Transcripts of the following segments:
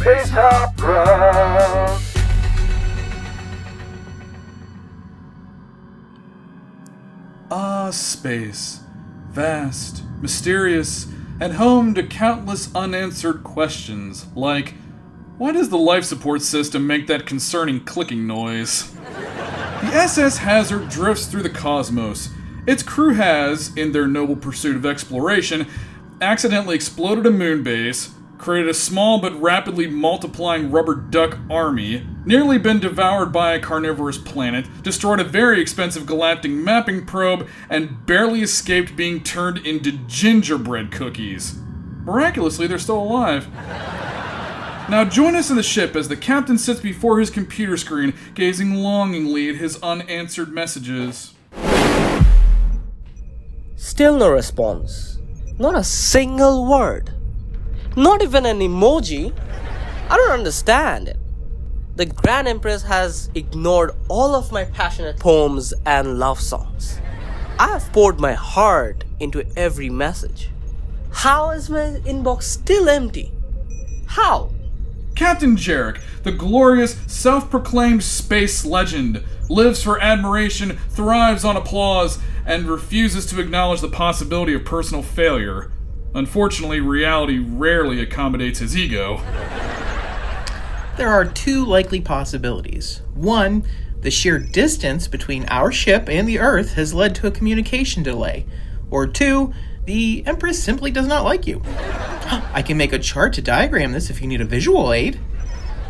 Space Hopera. Space. Vast, mysterious, and home to countless unanswered questions, like, why does the life support system make that concerning clicking noise? The SS Hazard drifts through the cosmos. Its crew has, in their noble pursuit of exploration, accidentally exploded a moon base, created a small but rapidly multiplying rubber duck army, nearly been devoured by a carnivorous planet, destroyed a very expensive galactic mapping probe, and barely escaped being turned into gingerbread cookies. Miraculously, they're still alive. Now join us in the ship as the captain sits before his computer screen, gazing longingly at his unanswered messages. Still no response. Not a single word. Not even an emoji. I don't understand it. The Grand Empress has ignored all of my passionate poems and love songs. I have poured my heart into every message. How is my inbox still empty? How? Captain Jarek, the glorious, self-proclaimed space legend, lives for admiration, thrives on applause, and refuses to acknowledge the possibility of personal failure. Unfortunately, reality rarely accommodates his ego. There are two likely possibilities. One, the sheer distance between our ship and the Earth has led to a communication delay. Or two, the Empress simply does not like you. I can make a chart to diagram this if you need a visual aid.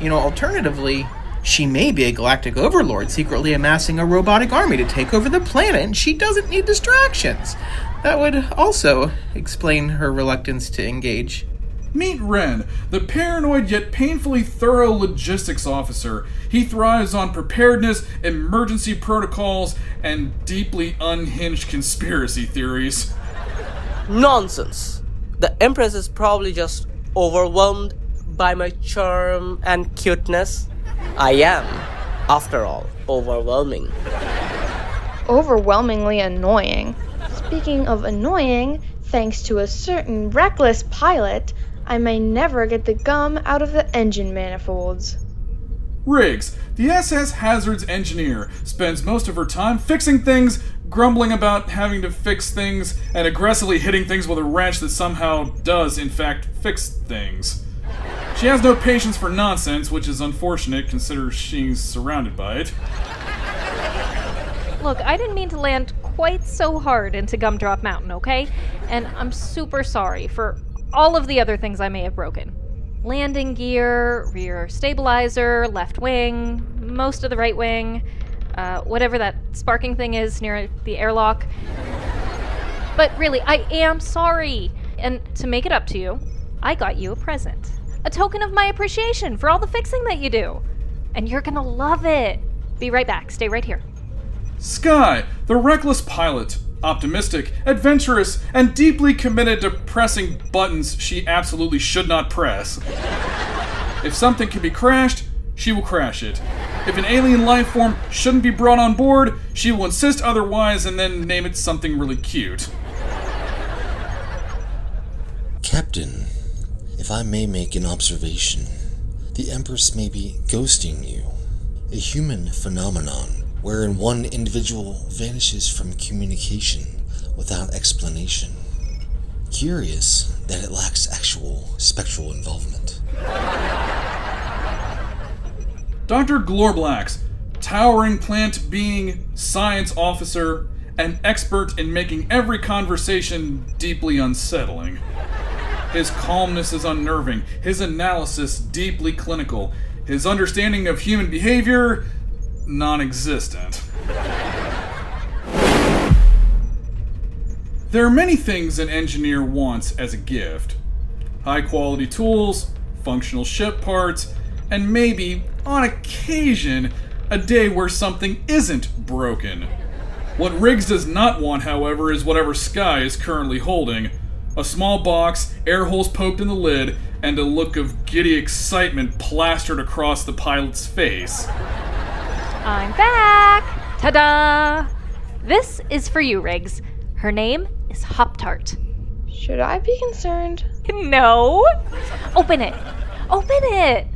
Alternatively, she may be a galactic overlord secretly amassing a robotic army to take over the planet, and she doesn't need distractions. That would also explain her reluctance to engage. Meet Ren, the paranoid yet painfully thorough logistics officer. He thrives on preparedness, emergency protocols, and deeply unhinged conspiracy theories. Nonsense. The Empress is probably just overwhelmed by my charm and cuteness. I am, after all, overwhelming. Overwhelmingly annoying. Speaking of annoying, thanks to a certain reckless pilot, I may never get the gum out of the engine manifolds. Riggs, the SS Hazard's engineer, spends most of her time fixing things, grumbling about having to fix things, and aggressively hitting things with a wrench that somehow does, in fact, fix things. She has no patience for nonsense, which is unfortunate considering she's surrounded by it. Look, I didn't mean to land quite so hard into Gumdrop Mountain, okay? And I'm super sorry for all of the other things I may have broken. Landing gear, rear stabilizer, left wing, most of the right wing, whatever that sparking thing is near the airlock. But really, I am sorry. And to make it up to you, I got you a present. A token of my appreciation for all the fixing that you do. And you're gonna love it. Be right back. Stay right here. Skye, the reckless pilot, optimistic, adventurous, and deeply committed to pressing buttons she absolutely should not press. If something can be crashed, she will crash it. If an alien life form shouldn't be brought on board, she will insist otherwise and then name it something really cute. Captain, if I may make an observation, the Empress may be ghosting you, a human phenomenon wherein one individual vanishes from communication without explanation. Curious that it lacks actual spectral involvement. Dr. Glorblax, towering plant being, science officer, and expert in making every conversation deeply unsettling. His calmness is unnerving, his analysis deeply clinical, his understanding of human behavior non-existent. There are many things an engineer wants as a gift. High-quality tools, functional ship parts, and maybe, on occasion, a day where something isn't broken. What Riggs does not want, however, is whatever Skye is currently holding. A small box, air holes poked in the lid, and a look of giddy excitement plastered across the pilot's face. I'm back! Ta-da! This is for you, Riggs. Her name is Hop-Tart. Should I be concerned? No! Open it! open it!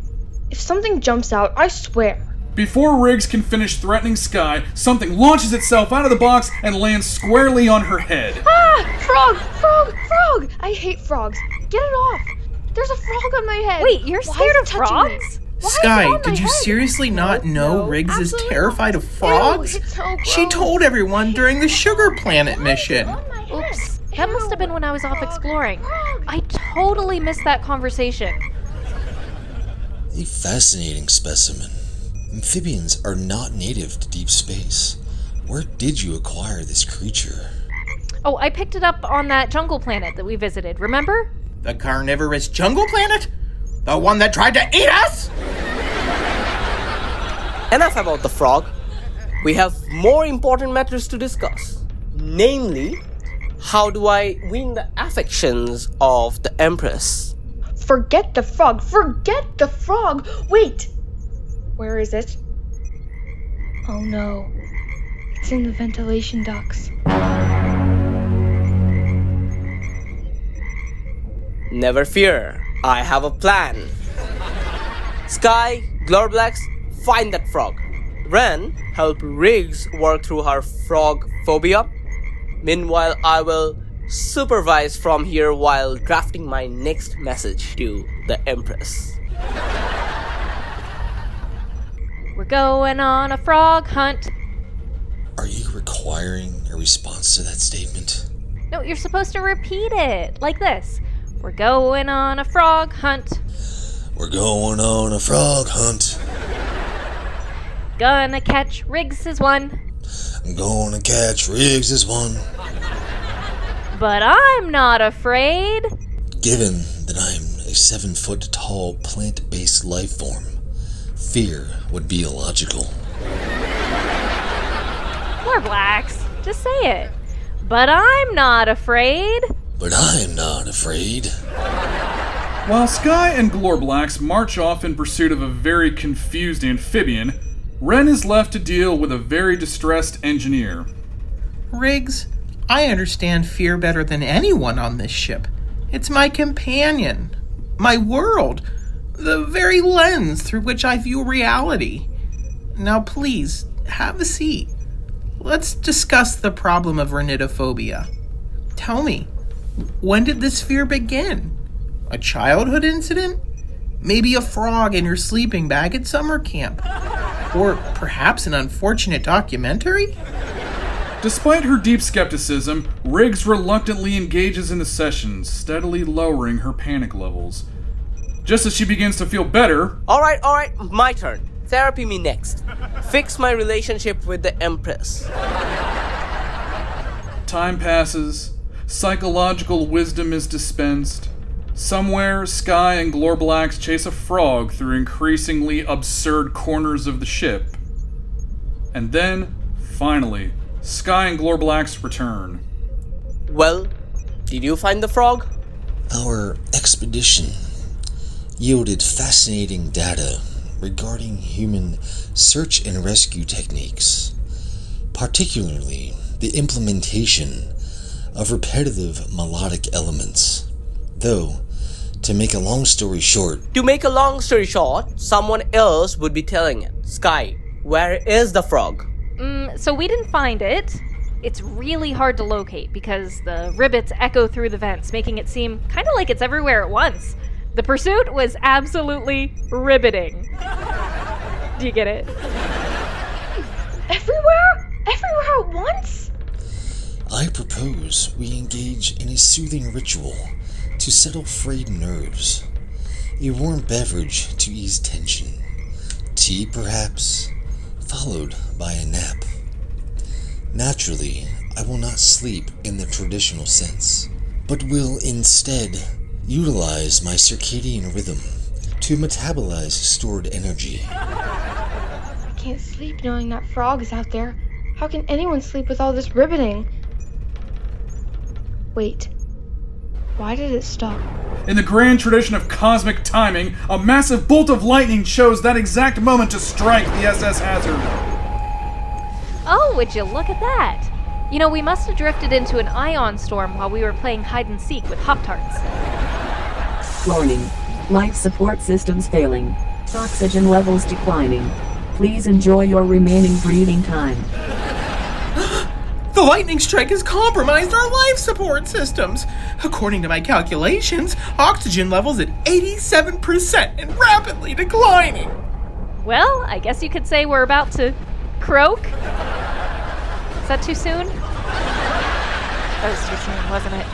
If something jumps out, I swear. Before Riggs can finish threatening Skye, something launches itself out of the box and lands squarely on her head. Ah! Frog! Frog! Frog! I hate frogs. Get it off! There's a frog on my head. Wait, you're Why scared is it of touching me? frogs? Why is it Skye, on my did you head? seriously not know Riggs is absolutely terrified not. of frogs? Ew, it's so She gross. told everyone during the Sugar Planet mission. On my head. Oops, that must have been when I was off Frog, exploring. frog. I totally missed that conversation. A fascinating specimen. Amphibians are not native to deep space. Where did you acquire this creature? Oh, I picked it up on that jungle planet that we visited, remember? The carnivorous jungle planet? The one that tried to eat us? Enough about the frog. We have more important matters to discuss. Namely, how do I win the affections of the Empress? Forget the frog. Forget the frog. Wait. Where is it? Oh no. It's in the ventilation ducts. Never fear, I have a plan. Skye, Glorblax, find that frog. Ren, help Riggs work through her frog phobia. Meanwhile, I will supervise from here while drafting my next message to the Empress. We're going on a frog hunt. Are you requiring a response to that statement? No, you're supposed to repeat it, like this. We're going on a frog hunt. We're going on a frog hunt. Gonna catch Riggs is one. I'm gonna catch Riggs as one. But I'm not afraid. Given that I'm a 7-foot tall plant-based life form, fear would be illogical. Glorblax, just say it. But I'm not afraid. But I'm not afraid. While Skye and Glorblax march off in pursuit of a very confused amphibian, Ren is left to deal with a very distressed engineer. Riggs, I understand fear better than anyone on this ship. It's my companion, my world, the very lens through which I view reality. Now please, have a seat. Let's discuss the problem of rhinidophobia. Tell me, when did this fear begin? A childhood incident? Maybe a frog in your sleeping bag at summer camp? Or perhaps an unfortunate documentary? Despite her deep skepticism, Riggs reluctantly engages in the sessions, steadily lowering her panic levels. Just as she begins to feel better, Alright, my turn. Therapy me next. Fix my relationship with the Empress. time passes, psychological wisdom is dispensed. Somewhere, Skye and Glorblax chase a frog through increasingly absurd corners of the ship. And then, finally, Skye and Glorblax return. Well, did you find the frog? Our expedition yielded fascinating data regarding human search and rescue techniques, particularly the implementation of repetitive melodic elements. Though, to make a long story short, Someone else would be telling it. Skye, where is the frog? So we didn't find it. It's really hard to locate because the rivets echo through the vents, making it seem kind of like it's everywhere at once. The pursuit was absolutely riveting. Do you get it? Everywhere? Everywhere at once? I propose we engage in a soothing ritual to settle frayed nerves. A warm beverage to ease tension. Tea, perhaps, followed by a nap. Naturally, I will not sleep in the traditional sense, but will instead utilize my circadian rhythm to metabolize stored energy. I can't sleep knowing that frog is out there. How can anyone sleep with all this riveting? Wait. Why did it stop? In the grand tradition of cosmic timing, a massive bolt of lightning chose that exact moment to strike the SS Hazard. Oh, would you look at that? You know, we must have drifted into an ion storm while we were playing hide and seek with Hop-Tarts. Warning. Life support systems failing. Oxygen levels declining. Please enjoy your remaining breathing time. The lightning strike has compromised our life support systems. According to my calculations, oxygen levels at 87% and rapidly declining. Well, I guess you could say we're about to croak. Is that too soon? That was too soon, wasn't it?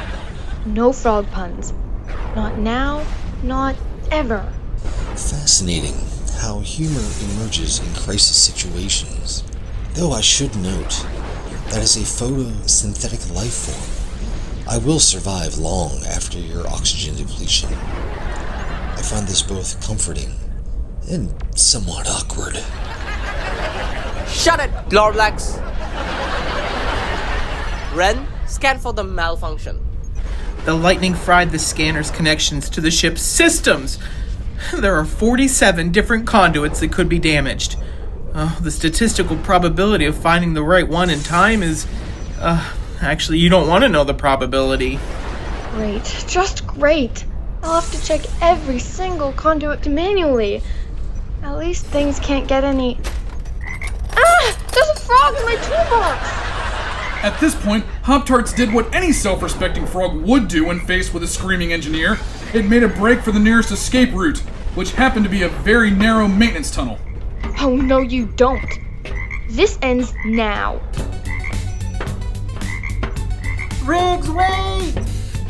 No frog puns. Not now, not ever. Fascinating how humor emerges in crisis situations. Though I should note that as a photosynthetic life form, I will survive long after your oxygen depletion. I find this both comforting and somewhat awkward. Shut it, Glorblax! Ren, scan for the malfunction. The lightning fried the scanner's connections to the ship's systems. There are 47 different conduits that could be damaged. The statistical probability of finding the right one in time is... actually, you don't want to know the probability. Great, just great. I'll have to check every single conduit manually. At least things can't get any... Ah! There's a frog in my toolbox! At this point, Hop-Tarts did what any self-respecting frog would do when faced with a screaming engineer. It made a break for the nearest escape route, which happened to be a very narrow maintenance tunnel. Oh, no, you don't. This ends now. Riggs, wait!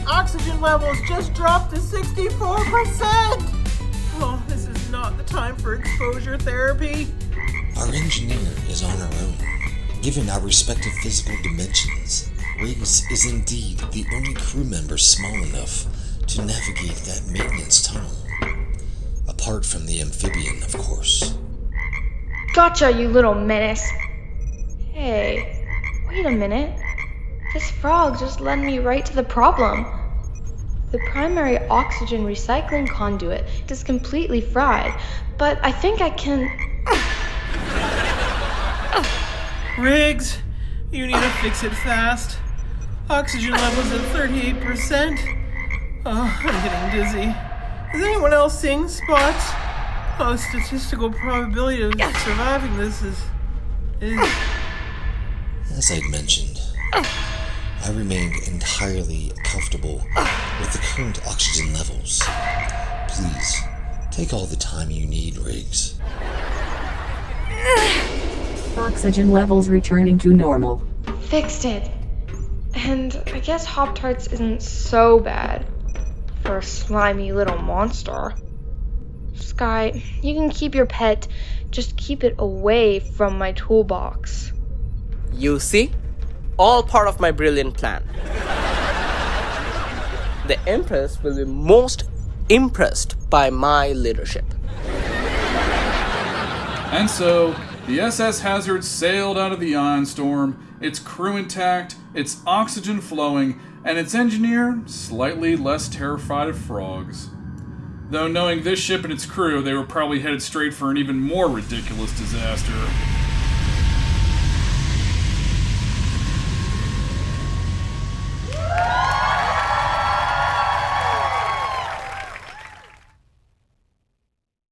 Oxygen levels just dropped to 64%! Oh, this is not the time for exposure therapy. Our engineer is on her own. Given our respective physical dimensions, Riggs is indeed the only crew member small enough to navigate that maintenance tunnel. Apart from the amphibian, of course. Gotcha, you little menace. Hey, wait a minute. This frog just led me right to the problem. The primary oxygen recycling conduit is completely fried, but I think I can... Riggs, you need to fix it fast. Oxygen levels at 38%. Oh, I'm getting dizzy. Is anyone else seeing spots? Oh, the statistical probability of surviving this is... As I'd mentioned, I remained entirely comfortable with the current oxygen levels. Please, take all the time you need, Riggs. Oxygen levels returning to normal. Fixed it. And I guess Hop-Tarts isn't so bad for a slimy little monster. Skye, you can keep your pet, just keep it away from my toolbox. You see? All part of my brilliant plan. The Empress will be most impressed by my leadership. And so, the SS Hazard sailed out of the ion storm, its crew intact, its oxygen flowing, and its engineer slightly less terrified of frogs. Though knowing this ship and its crew, they were probably headed straight for an even more ridiculous disaster.